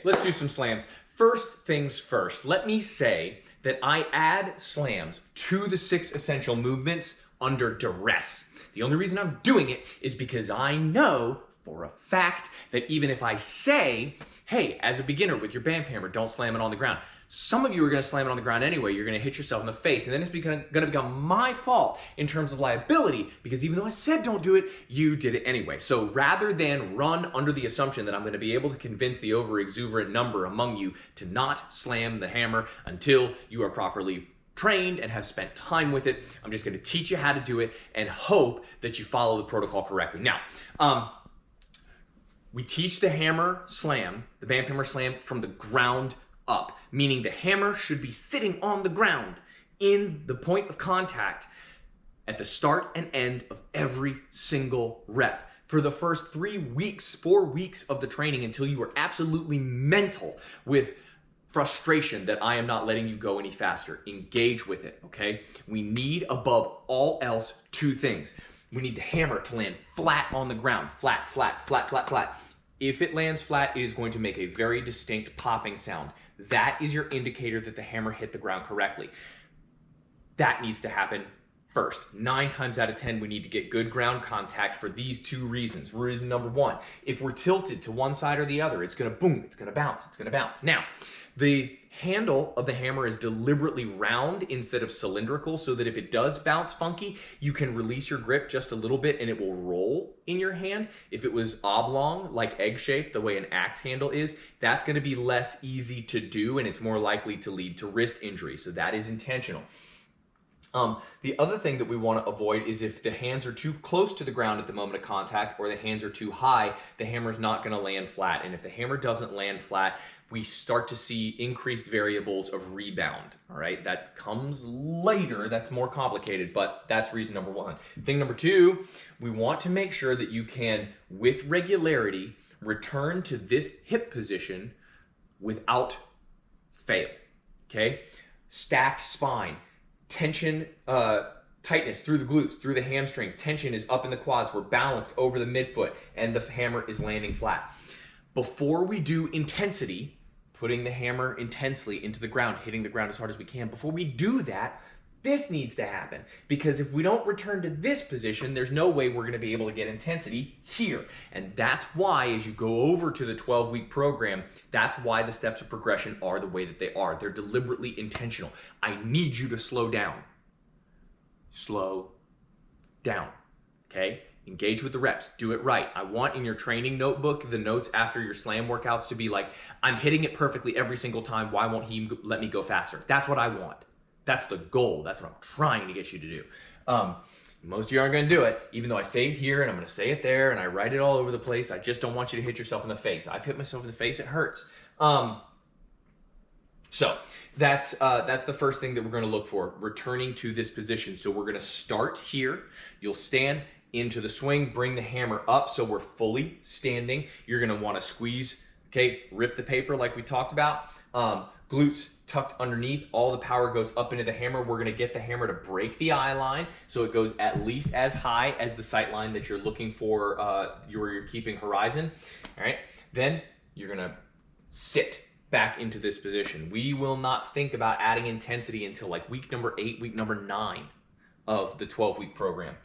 let's do some slams. First things first, let me say that I add slams to the 6 essential movements under duress. The only reason I'm doing it is because I know for a fact that even if I say, hey, as a beginner with your band hammer, don't slam it on the ground, some of you are going to slam it on the ground anyway. You're going to hit yourself in the face, and then it's going to become my fault in terms of liability, because even though I said don't do it, you did it anyway. So rather than run under the assumption that I'm going to be able to convince the over-exuberant number among you to not slam the hammer until you are properly trained and have spent time with it, I'm just going to teach you how to do it and hope that you follow the protocol correctly. Now, we teach the hammer slam, the band hammer slam, from the ground up, meaning the hammer should be sitting on the ground in the point of contact at the start and end of every single rep. For the first 3 weeks, 4 weeks of the training, until you are absolutely mental with frustration that I am not letting you go any faster. Engage with it, okay? We need, above all else, 2 things. We need the hammer to land flat on the ground. Flat, flat, flat, flat, flat. If it lands flat, it is going to make a very distinct popping sound. That is your indicator that the hammer hit the ground correctly. That needs to happen first. 9 times out of 10, we need to get good ground contact for these 2 reasons. Reason number 1, if we're tilted to one side or the other, it's gonna boom, it's gonna bounce, it's gonna bounce. Now, the handle of the hammer is deliberately round instead of cylindrical, so that if it does bounce funky, you can release your grip just a little bit and it will roll in your hand. If it was oblong, like egg-shaped, the way an axe handle is, that's gonna be less easy to do, and it's more likely to lead to wrist injury, so that is intentional. The other thing that we want to avoid is if the hands are too close to the ground at the moment of contact, or the hands are too high, the hammer's not going to land flat. And if the hammer doesn't land flat, we start to see increased variables of rebound. All right, that comes later. That's more complicated, but that's reason number 1. Thing number 2, we want to make sure that you can, with regularity, return to this hip position without fail. Okay, stacked spine. Tension, tightness through the glutes, through the hamstrings. Tension is up in the quads. We're balanced over the midfoot, and the hammer is landing flat. Before we do intensity, putting the hammer intensely into the ground, hitting the ground as hard as we can, before we do that, this needs to happen. Because if we don't return to this position, there's no way we're going to be able to get intensity here. And that's why, as you go over to the 12-week program, that's why the steps of progression are the way that they are. They're deliberately intentional. I need you to slow down. Slow down, okay? Engage with the reps. Do it right. I want in your training notebook the notes after your slam workouts to be like, I'm hitting it perfectly every single time. Why won't he let me go faster? That's what I want. That's the goal. That's what I'm trying to get you to do. Most of you aren't going to do it, even though I say it here and I'm going to say it there and I write it all over the place. I just don't want you to hit yourself in the face. I've hit myself in the face. It hurts. So that's the first thing that we're going to look for, returning to this position. So we're going to start here. You'll stand into the swing, bring the hammer up so we're fully standing. You're going to want to squeeze, okay, rip the paper like we talked about. Glutes tucked underneath, all the power goes up into the hammer. We're going to get the hammer to break the eye line so it goes at least as high as the sight line that you're looking for, you're keeping horizon. All right, then you're going to sit back into this position. We will not think about adding intensity until like week number 8, week number 9 of the 12-week program.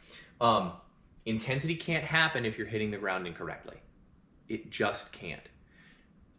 Intensity can't happen if you're hitting the ground incorrectly. It just can't.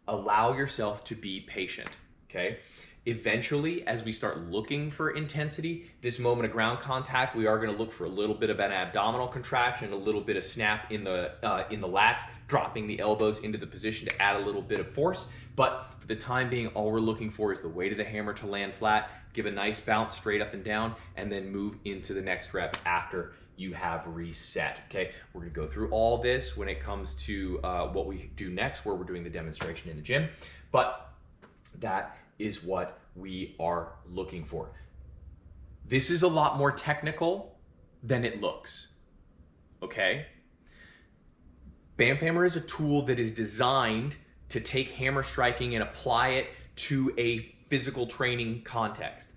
Allow yourself to be patient, okay? Eventually, as we start looking for intensity, this moment of ground contact, we are going to look for a little bit of an abdominal contraction, a little bit of snap in the lats, dropping the elbows into the position to add a little bit of force. But for the time being, all we're looking for is the weight of the hammer to land flat, give a nice bounce straight up and down, and then move into the next rep after you have reset. Okay, we're going to go through all this when it comes to what we do next, where we're doing the demonstration in the gym. But that is what we are looking for. This is a lot more technical than it looks, okay? Bam Hammer is a tool that is designed to take hammer striking and apply it to a physical training context.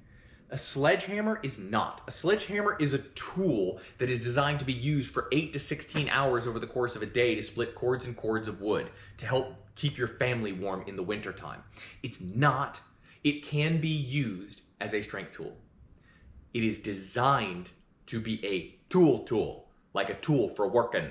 A sledgehammer is not. A sledgehammer is a tool that is designed to be used for 8 to 16 hours over the course of a day to split cords and cords of wood to help keep your family warm in the wintertime. It's not. It can be used as a strength tool. It is designed to be a tool, like a tool for working,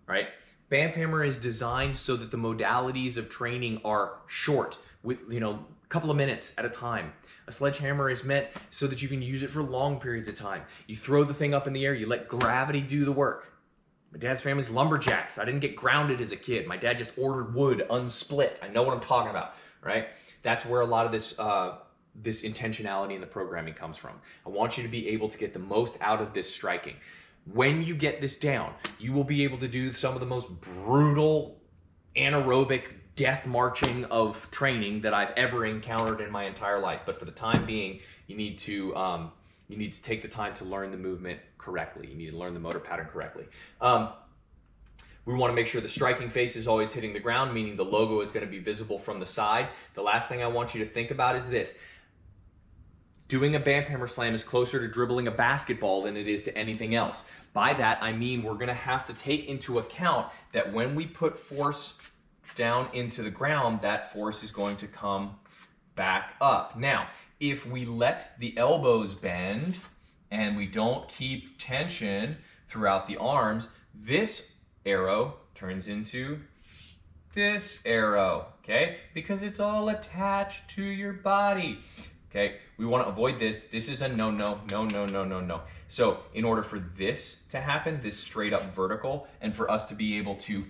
right? Banff hammer is designed so that the modalities of training are short, with a couple of minutes at a time. A sledgehammer is meant so that you can use it for long periods of time. You throw the thing up in the air, you let gravity do the work. My dad's family's lumberjacks. I didn't get grounded as a kid. My dad just ordered wood unsplit. I know what I'm talking about, right? That's where a lot of this intentionality in the programming comes from. I want you to be able to get the most out of this striking. When you get this down, you will be able to do some of the most brutal anaerobic death marching of training that I've ever encountered in my entire life. But for the time being, you need to take the time to learn the movement correctly. You need to learn the motor pattern correctly. We want to make sure the striking face is always hitting the ground, meaning the logo is going to be visible from the side. The last thing I want you to think about is this. Doing a Banff hammer slam is closer to dribbling a basketball than it is to anything else. By that, I mean we're going to have to take into account that when we put force down into the ground, that force is going to come back up. Now, if we let the elbows bend and we don't keep tension throughout the arms, this arrow turns into this arrow, okay? Because it's all attached to your body. Okay, we want to avoid this. This is a no. So in order for this to happen, this straight up vertical, and for us to be able to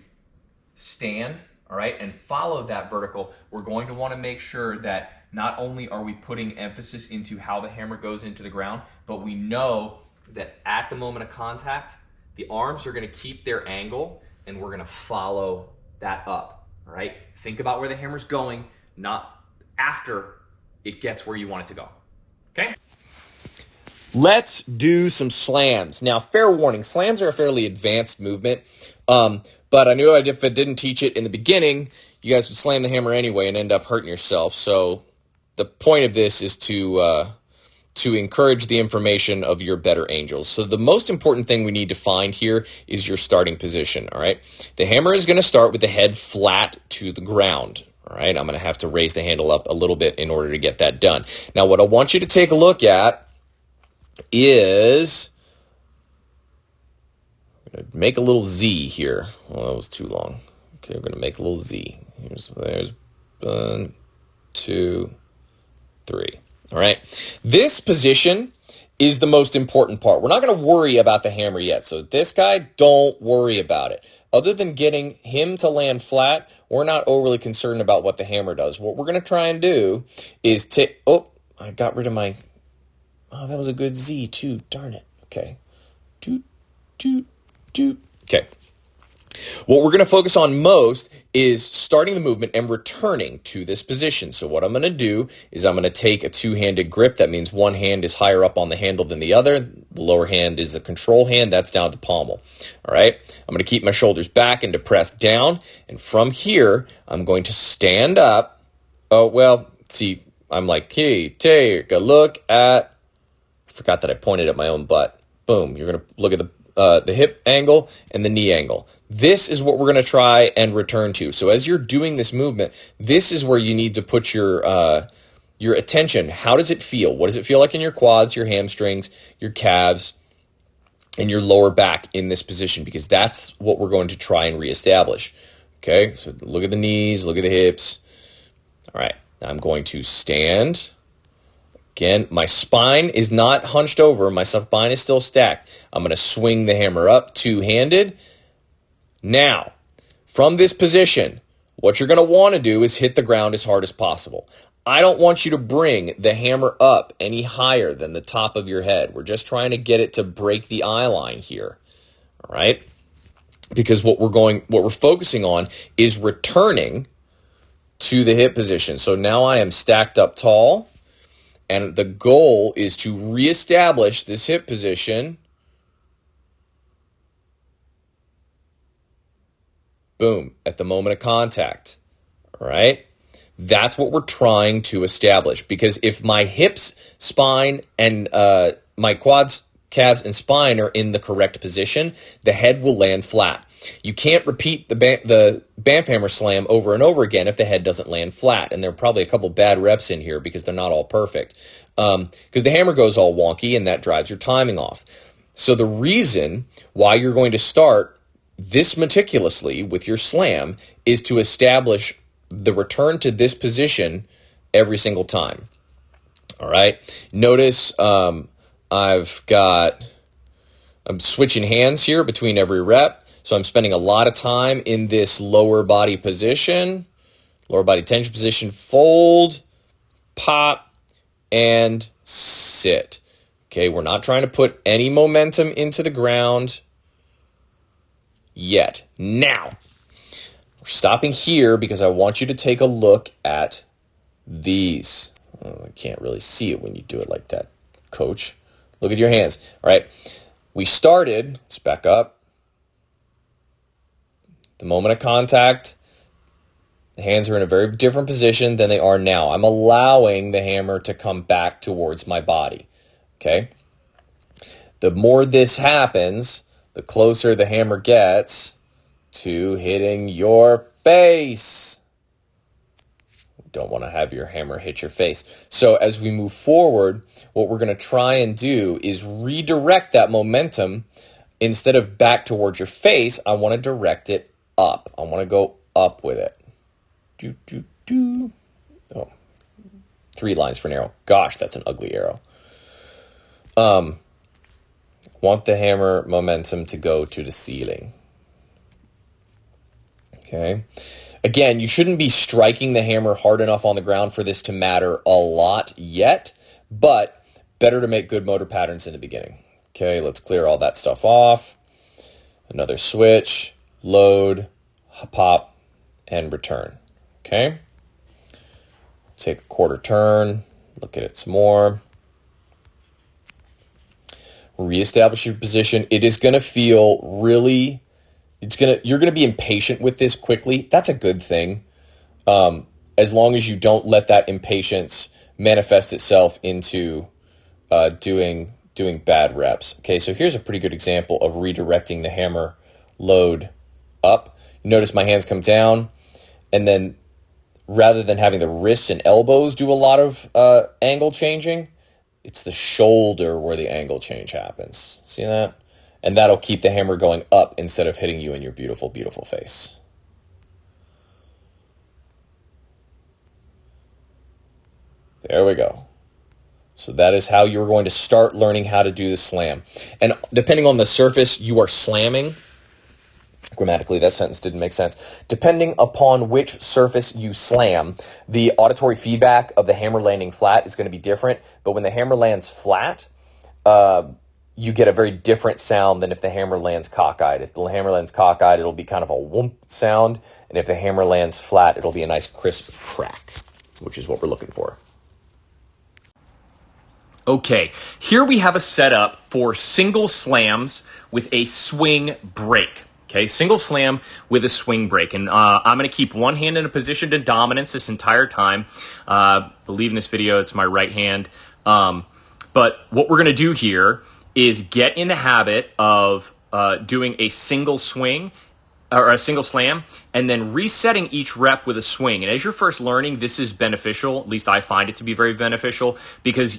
stand, all right, and follow that vertical, we're going to want to make sure that not only are we putting emphasis into how the hammer goes into the ground, but we know that at the moment of contact, the arms are going to keep their angle, and we're going to follow that up, all right? Think about where the hammer's going, not after it gets where you want it to go, okay? Let's do some slams. Now, fair warning, slams are a fairly advanced movement, but I knew if I didn't teach it in the beginning, you guys would slam the hammer anyway and end up hurting yourself. So the point of this is to encourage the information of your better angels. So the most important thing we need to find here is your starting position, all right? The hammer is going to start with the head flat to the ground. All right, I'm going to have to raise the handle up a little bit in order to get that done. Now, what I want you to take a look at is, I'm going to make a little Z here. Well, that was too long. Okay, we're going to make a little Z. There's 1, 2, 3. All right, this position is the most important part. We're not going to worry about the hammer yet. So this guy, don't worry about it. Other than getting him to land flat, we're not overly concerned about what the hammer does. What we're going to try and do is take, I got rid of my, that was a good Z too, darn it. Okay. Okay. What we're going to focus on most is starting the movement and returning to this position. So what I'm going to do is I'm going to take a two-handed grip. That means one hand is higher up on the handle than the other. The lower hand is the control hand. That's down at the pommel. All right. I'm going to keep my shoulders back and depressed down. And from here, I'm going to stand up. Oh, well, see, I'm like, hey, take a look at, I forgot that I pointed at my own butt. Boom. You're going to look at the hip angle and the knee angle. This is what we're going to try and return to. So as you're doing this movement, this is where you need to put your attention. How does it feel? What does it feel like in your quads, your hamstrings, your calves, and your lower back in this position? Because that's what we're going to try and reestablish. Okay, so look at the knees, look at the hips. All right, I'm going to stand. Again, my spine is not hunched over. My spine is still stacked. I'm going to swing the hammer up two-handed. Now, from this position, what you're going to want to do is hit the ground as hard as possible. I don't want you to bring the hammer up any higher than the top of your head. We're just trying to get it to break the eye line here. All right? Because what we're focusing on is returning to the hip position. So now I am stacked up tall, and the goal is to reestablish this hip position. Boom, at the moment of contact. All right? That's what we're trying to establish. Because if my hips, spine, and my quads, calves, and spine are in the correct position, the head will land flat. You can't repeat the Banff hammer slam over and over again if the head doesn't land flat. And there are probably a couple bad reps in here because they're not all perfect. Because the hammer goes all wonky and that drives your timing off. So the reason why you're going to start this meticulously with your slam is to establish the return to this position every single time. All right. Notice I'm switching hands here between every rep. So I'm spending a lot of time in this lower body position, lower body tension position, fold, pop, and sit. Okay, we're not trying to put any momentum into the ground yet. Now, we're stopping here because I want you to take a look at these. Oh, I can't really see it when you do it like that, coach. Look at your hands. All right, we started, let's back up. The moment of contact, the hands are in a very different position than they are now. I'm allowing the hammer to come back towards my body, okay? The more this happens, the closer the hammer gets to hitting your face. You don't want to have your hammer hit your face. So as we move forward, what we're going to try and do is redirect that momentum. Instead of back towards your face, I want to direct it up. I want to go up with it. Oh, 3 lines for an arrow. Gosh, that's an ugly arrow. Want the hammer momentum to go to the ceiling. Okay. Again, you shouldn't be striking the hammer hard enough on the ground for this to matter a lot yet, but better to make good motor patterns in the beginning. Okay, let's clear all that stuff off. Another switch, load, pop, and return. Okay. Take a quarter turn, look at it some more. Reestablish your position. It is going to feel really, you're going to be impatient with this quickly. That's a good thing. As long as you don't let that impatience manifest itself into doing bad reps. Okay, so here's a pretty good example of redirecting the hammer load up. Notice my hands come down, and then rather than having the wrists and elbows do a lot of angle changing, it's the shoulder where the angle change happens. See that? And that'll keep the hammer going up instead of hitting you in your beautiful, beautiful face. There we go. So that is how you're going to start learning how to do the slam. And depending on the surface you are slamming, grammatically, that sentence didn't make sense. Depending upon which surface you slam, the auditory feedback of the hammer landing flat is going to be different. But when the hammer lands flat, you get a very different sound than if the hammer lands cockeyed. If the hammer lands cockeyed, it'll be kind of a whoomp sound. And if the hammer lands flat, it'll be a nice crisp crack, which is what we're looking for. Okay, here we have a setup for single slams with a swing break. Okay, single slam with a swing break. And I'm going to keep one hand in a position to dominance this entire time. Believe in this video, it's my right hand. But what we're going to do here is get in the habit of doing a single swing or a single slam and then resetting each rep with a swing. And as you're first learning, this is beneficial. At least I find it to be very beneficial because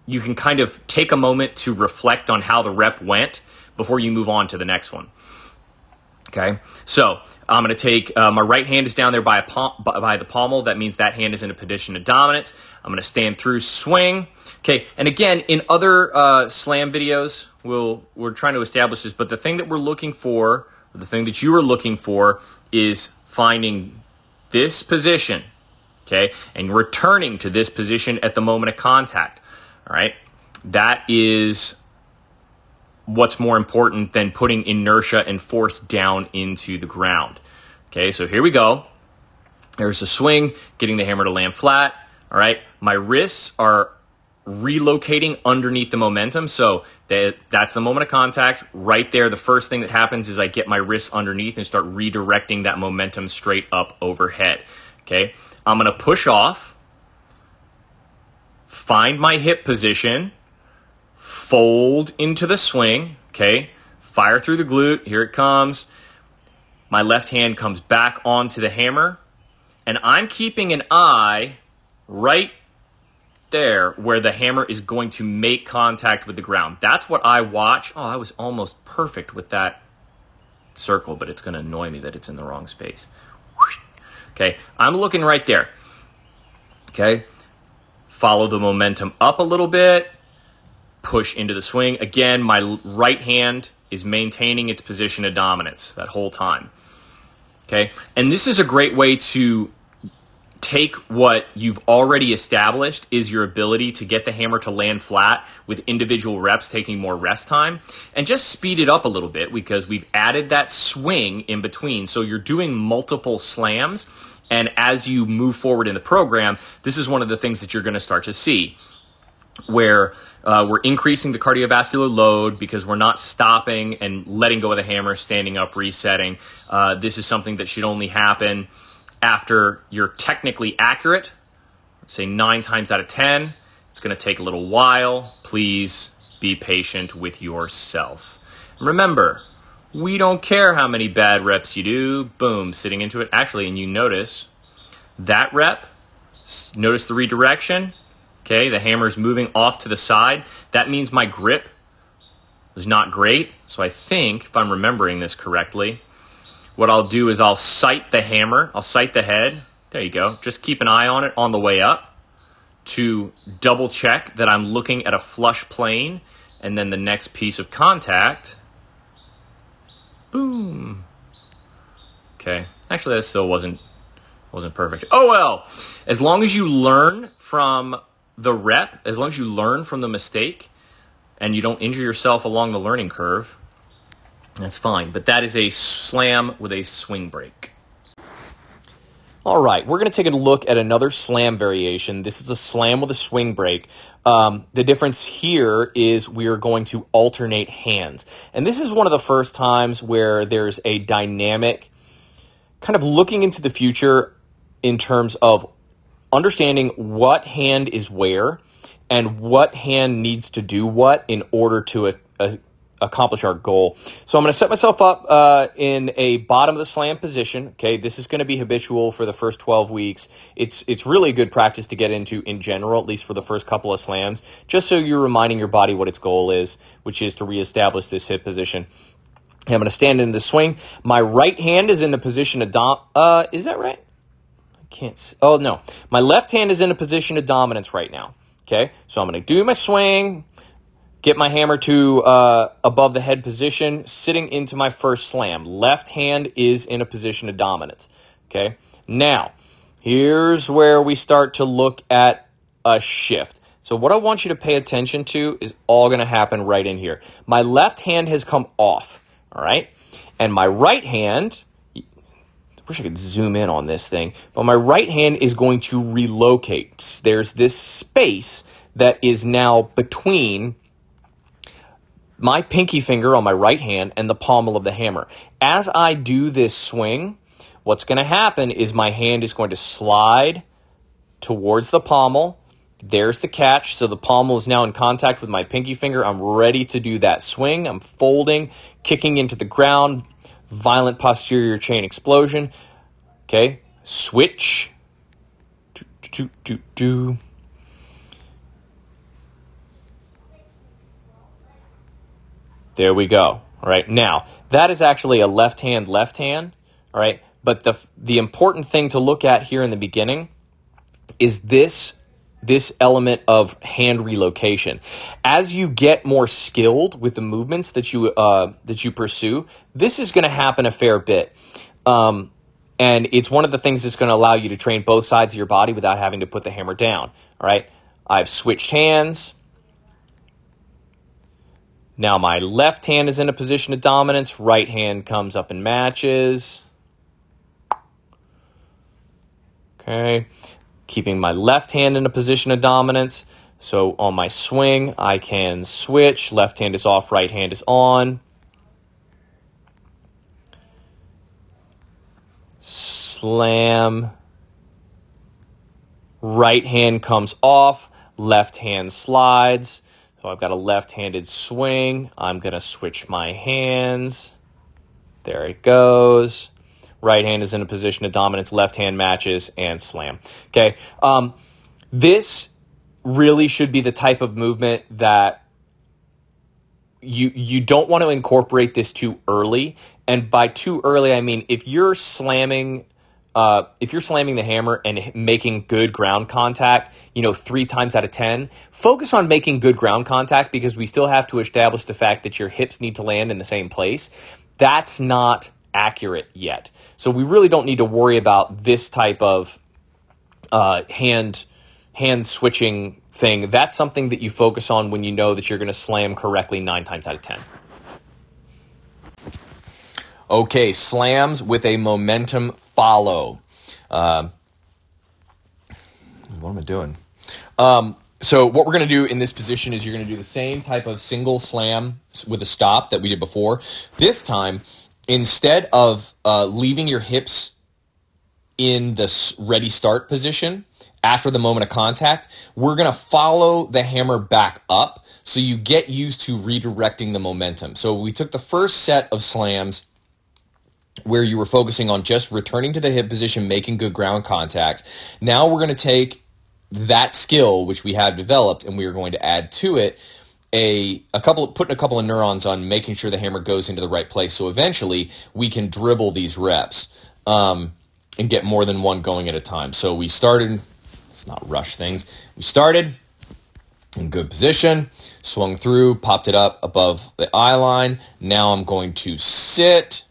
you can kind of take a moment to reflect on how the rep went before you move on to the next one. Okay, so I'm going to take my right hand is down there by the pommel. That means that hand is in a position of dominance. I'm going to stand through swing. Okay, and again, in other slam videos, we're trying to establish this, but the thing that we're looking for, or the thing that you are looking for, is finding this position, okay, and returning to this position at the moment of contact. All right, that is what's more important than putting inertia and force down into the ground. Okay, so here we go. There's a swing, getting the hammer to land flat. All right, my wrists are relocating underneath the momentum. So that's the moment of contact. Right there, the first thing that happens is I get my wrists underneath and start redirecting that momentum straight up overhead. Okay, I'm going to push off, find my hip position, fold into the swing, okay? Fire through the glute, here it comes. My left hand comes back onto the hammer, and I'm keeping an eye right there where the hammer is going to make contact with the ground. That's what I watch. Oh, I was almost perfect with that circle, but it's going to annoy me that it's in the wrong space. Okay, I'm looking right there. Okay, follow the momentum up a little bit, push into the swing. Again, my right hand is maintaining its position of dominance that whole time. Okay, and this is a great way to take what you've already established is your ability to get the hammer to land flat with individual reps taking more rest time, and just speed it up a little bit because we've added that swing in between. So you're doing multiple slams, and as you move forward in the program, this is one of the things that you're going to start to see where we're increasing the cardiovascular load because we're not stopping and letting go of the hammer, standing up, resetting. This is something that should only happen after you're technically accurate. Let's say 9 times out of 10. It's going to take a little while. Please be patient with yourself. Remember, we don't care how many bad reps you do. Boom, sitting into it. Actually, and you notice that rep, notice the redirection. Okay, the hammer's moving off to the side. That means my grip was not great. So I think, if I'm remembering this correctly, what I'll do is I'll sight the hammer, I'll sight the head. There you go. Just keep an eye on it on the way up to double check that I'm looking at a flush plane, and then the next piece of contact, boom. Okay, actually that still wasn't perfect. Oh well, as long as you learn from the rep, as long as you learn from the mistake and you don't injure yourself along the learning curve, that's fine. But that is a slam with a swing break. All right, we're going to take a look at another slam variation. This is a slam with a swing break. The difference here is we are going to alternate hands. And this is one of the first times where there's a dynamic kind of looking into the future in terms of understanding what hand is where and what hand needs to do what in order to accomplish our goal. So I'm going to set myself up in a bottom of the slam position. Okay, this is going to be habitual for the first 12 weeks. It's really a good practice to get into in general, at least for the first couple of slams, just so you're reminding your body what its goal is, which is to reestablish this hip position. I'm going to stand in the swing. My right hand is in the position of is that right? Oh, no. My left hand is in a position of dominance right now. Okay, so I'm going to do my swing, get my hammer to above the head position, sitting into my first slam. Left hand is in a position of dominance. Okay, now here's where we start to look at a shift. So what I want you to pay attention to is all going to happen right in here. My left hand has come off, all right? And my right hand, I wish I could zoom in on this thing, but my right hand is going to relocate. There's this space that is now between my pinky finger on my right hand and the pommel of the hammer. As I do this swing, what's going to happen is my hand is going to slide towards the pommel. There's the catch. So the pommel is now in contact with my pinky finger. I'm ready to do that swing. I'm folding, kicking into the ground, violent posterior chain explosion. Okay, switch. There we go. All right, now that is actually a left hand. All right, but the important thing to look at here in the beginning is this element of hand relocation. As you get more skilled with the movements that you pursue, this is going to happen a fair bit. And it's one of the things that's going to allow you to train both sides of your body without having to put the hammer down. All right, I've switched hands. Now my left hand is in a position of dominance. Right hand comes up and matches. Okay. Keeping my left hand in a position of dominance. So on my swing, I can switch. Left hand is off, right hand is on. Slam. right hand comes off, left hand slides. So I've got a left-handed swing. I'm going to switch my hands. There it goes. Right hand is in a position of dominance, left hand matches, and slam. Okay. This really should be the type of movement that you don't want to incorporate this too early. And by too early, I mean if you're slamming the hammer and making good ground contact, 3 times out of 10, focus on making good ground contact, because we still have to establish the fact that your hips need to land in the same place. That's not accurate yet. So we really don't need to worry about this type of hand switching thing. That's something that you focus on when you know that you're going to slam correctly 9 times out of 10. Okay, slams with a momentum follow. What am I doing? So what we're going to do in this position is you're going to do the same type of single slam with a stop that we did before. This time, instead of leaving your hips in the ready start position after the moment of contact, we're going to follow the hammer back up so you get used to redirecting the momentum. So we took the first set of slams where you were focusing on just returning to the hip position, making good ground contact. Now we're going to take that skill, which we have developed, and we are going to add to it putting a couple of neurons on making sure the hammer goes into the right place. So eventually we can dribble these reps and get more than one going at a time. So we started, let's not rush things. We started in good position, swung through, popped it up above the eye line. Now I'm going to sit.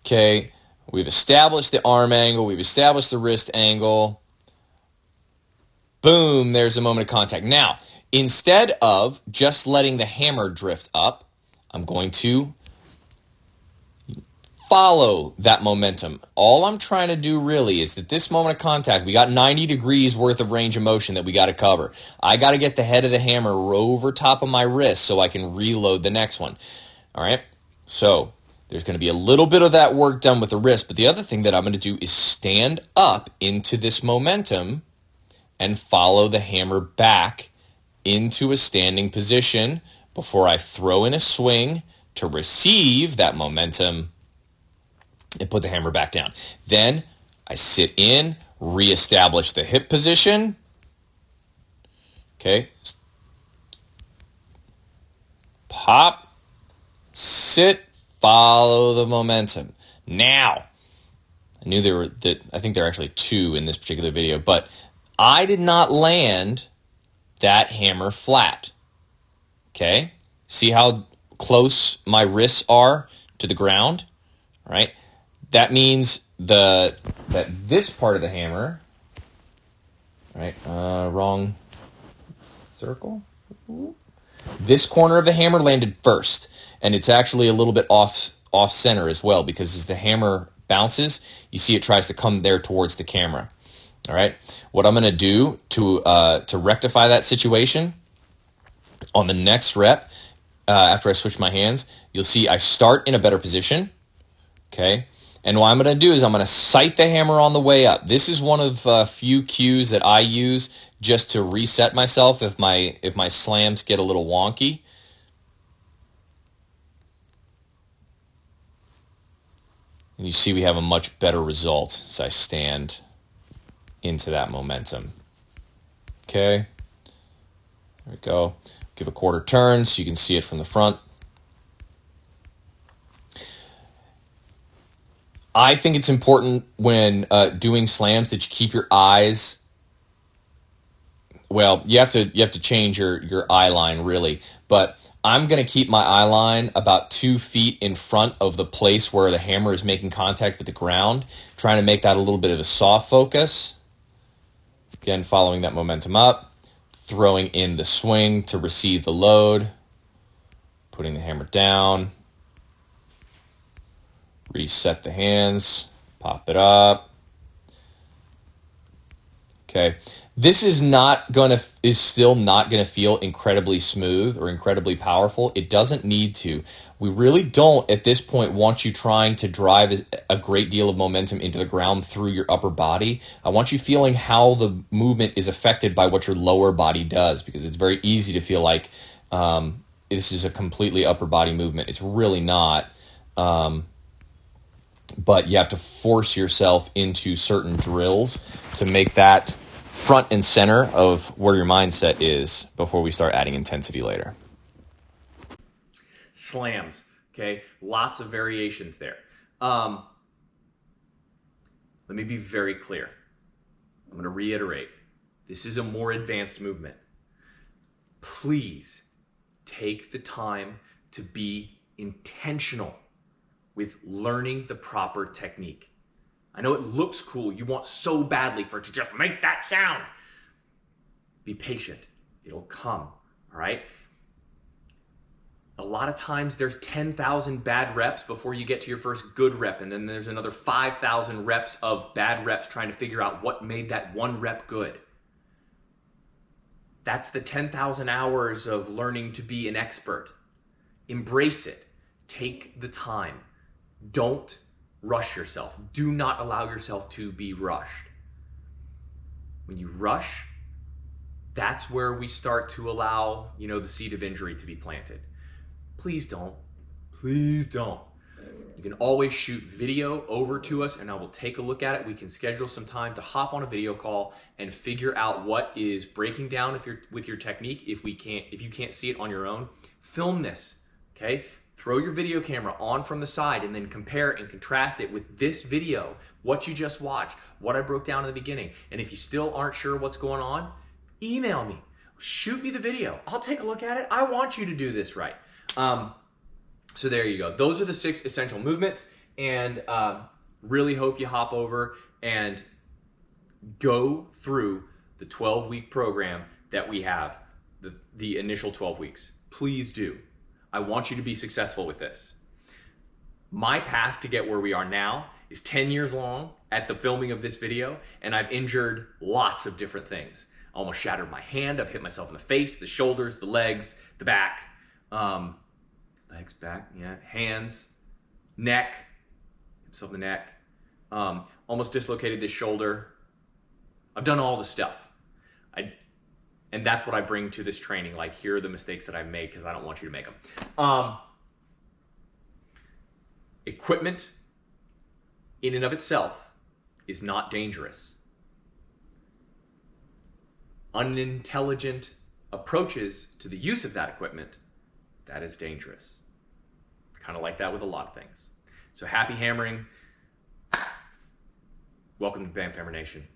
Okay, we've established the arm angle. We've established the wrist angle. Boom, there's a moment of contact. Now, instead of just letting the hammer drift up, I'm going to follow that momentum. All I'm trying to do really is that this moment of contact, we got 90 degrees worth of range of motion that we got to cover. I got to get the head of the hammer over top of my wrist so I can reload the next one. All right, so there's going to be a little bit of that work done with the wrist, but the other thing that I'm going to do is stand up into this momentum and follow the hammer back into a standing position before I throw in a swing to receive that momentum and put the hammer back down. Then I sit in, reestablish the hip position. Okay. Pop, sit, follow the momentum. Now, I think there are actually 2 in this particular video, but I did not land that hammer flat. Okay? See how close my wrists are to the ground? All right? That means that this part of the hammer, right? Wrong circle. This corner of the hammer landed first, and it's actually a little bit off center as well, because as the hammer bounces, you see it tries to come there towards the camera. All right. What I'm going to do to rectify that situation on the next rep, after I switch my hands, you'll see I start in a better position. Okay. And what I'm going to do is I'm going to sight the hammer on the way up. This is one of a few cues that I use just to reset myself if my slams get a little wonky. And you see we have a much better result as I stand into that momentum. Okay. There we go. Give a quarter turn so you can see it from the front. I think it's important when doing slams that you keep your eyes. Well, you have to change your eye line really, but I'm going to keep my eye line about 2 feet in front of the place where the hammer is making contact with the ground, trying to make that a little bit of a soft focus. Again, following that momentum up, throwing in the swing to receive the load, putting the hammer down, reset the hands, pop it up. Okay, This is still not gonna feel incredibly smooth or incredibly powerful. It doesn't need to. We really don't at this point want you trying to drive a great deal of momentum into the ground through your upper body. I want you feeling how the movement is affected by what your lower body does, because it's very easy to feel like this is a completely upper body movement. It's really not. But you have to force yourself into certain drills to make that front and center of where your mindset is before we start adding intensity later. Slams, okay? Lots of variations there. Let me be very clear. I'm going to reiterate. This is a more advanced movement. Please take the time to be intentional with learning the proper technique. I know it looks cool. You want so badly for it to just make that sound. Be patient. It'll come, all right? A lot of times there's 10,000 bad reps before you get to your first good rep, and then there's another 5,000 reps of bad reps trying to figure out what made that one rep good. That's the 10,000 hours of learning to be an expert. Embrace it. Take the time. Don't rush yourself. Do not allow yourself to be rushed. When you rush, that's where we start to allow, the seed of injury to be planted. Please don't. Please don't. You can always shoot video over to us and I will take a look at it. We can schedule some time to hop on a video call and figure out what is breaking down with your technique. If you can't see it on your own, film this, okay? Throw your video camera on from the side and then compare and contrast it with this video, what you just watched, what I broke down in the beginning. And if you still aren't sure what's going on, email me, shoot me the video. I'll take a look at it. I want you to do this right. So there you go. Those are the 6 essential movements, and really hope you hop over and go through the 12-week program that we have, the initial 12 weeks. Please do. I want you to be successful with this. My path to get where we are now is 10 years long at the filming of this video, and I've injured lots of different things. I almost shattered my hand. I've hit myself in the face, the shoulders, the legs, the back. Legs, back, hands, neck, himself in the neck, almost dislocated this shoulder. I've done all the stuff. And that's what I bring to this training. Like, here are the mistakes that I've made because I don't want you to make them. Equipment in and of itself is not dangerous. Unintelligent approaches to the use of that equipment, that is dangerous. Kind of like that with a lot of things. So happy hammering. Welcome to BAM Hammer Nation.